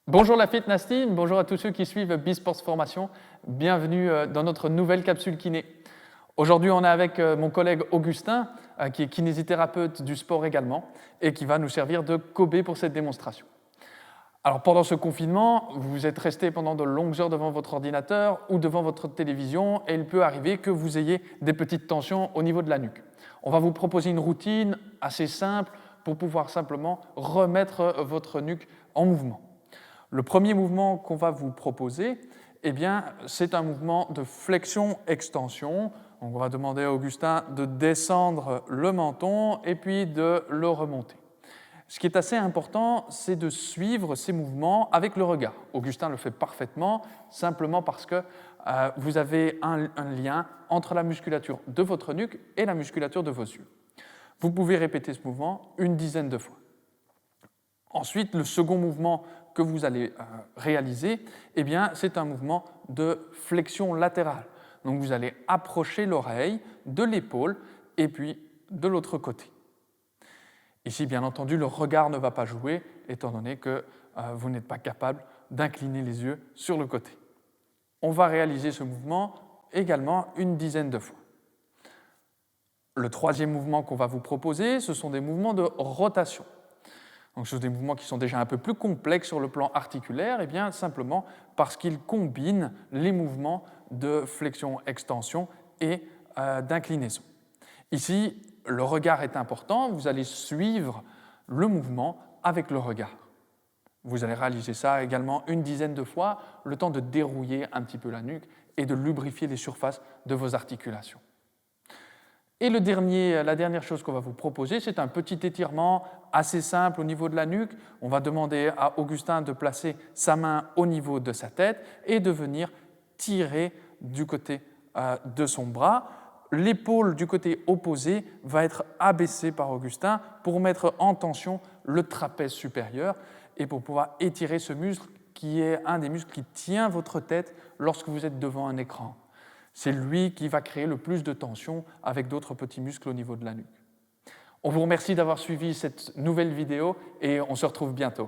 Bonjour la Fitness Team, bonjour à tous ceux qui suivent Bisports Formation. Bienvenue dans notre nouvelle capsule kiné. Aujourd'hui, on est avec mon collègue Augustin, qui est kinésithérapeute du sport également, et qui va nous servir de cobaye pour cette démonstration. Alors pendant ce confinement, vous êtes resté pendant de longues heures devant votre ordinateur ou devant votre télévision, et il peut arriver que vous ayez des petites tensions au niveau de la nuque. On va vous proposer une routine assez simple pour pouvoir simplement remettre votre nuque en mouvement. Le premier mouvement qu'on va vous proposer, c'est un mouvement de flexion-extension. On va demander à Augustin de descendre le menton et puis de le remonter. Ce qui est assez important, c'est de suivre ces mouvements avec le regard. Augustin le fait parfaitement, simplement parce que vous avez un lien entre la musculature de votre nuque et la musculature de vos yeux. Vous pouvez répéter ce mouvement une dizaine de fois. Ensuite, le second mouvement que vous allez réaliser, c'est un mouvement de flexion latérale. Donc vous allez approcher l'oreille de l'épaule et puis de l'autre côté. Ici, bien entendu, le regard ne va pas jouer, étant donné que vous n'êtes pas capable d'incliner les yeux sur le côté. On va réaliser ce mouvement également une dizaine de fois. Le troisième mouvement qu'on va vous proposer, ce sont des mouvements de rotation. Donc, ce sont des mouvements qui sont déjà un peu plus complexes sur le plan articulaire, simplement parce qu'ils combinent les mouvements de flexion-extension et d'inclinaison. Ici, le regard est important, vous allez suivre le mouvement avec le regard. Vous allez réaliser ça également une dizaine de fois, le temps de dérouiller un petit peu la nuque et de lubrifier les surfaces de vos articulations. Et la dernière chose qu'on va vous proposer, c'est un petit étirement assez simple au niveau de la nuque. On va demander à Augustin de placer sa main au niveau de sa tête et de venir tirer du côté de son bras. L'épaule du côté opposé va être abaissée par Augustin pour mettre en tension le trapèze supérieur et pour pouvoir étirer ce muscle qui est un des muscles qui tient votre tête lorsque vous êtes devant un écran. C'est lui qui va créer le plus de tension avec d'autres petits muscles au niveau de la nuque. On vous remercie d'avoir suivi cette nouvelle vidéo et on se retrouve bientôt.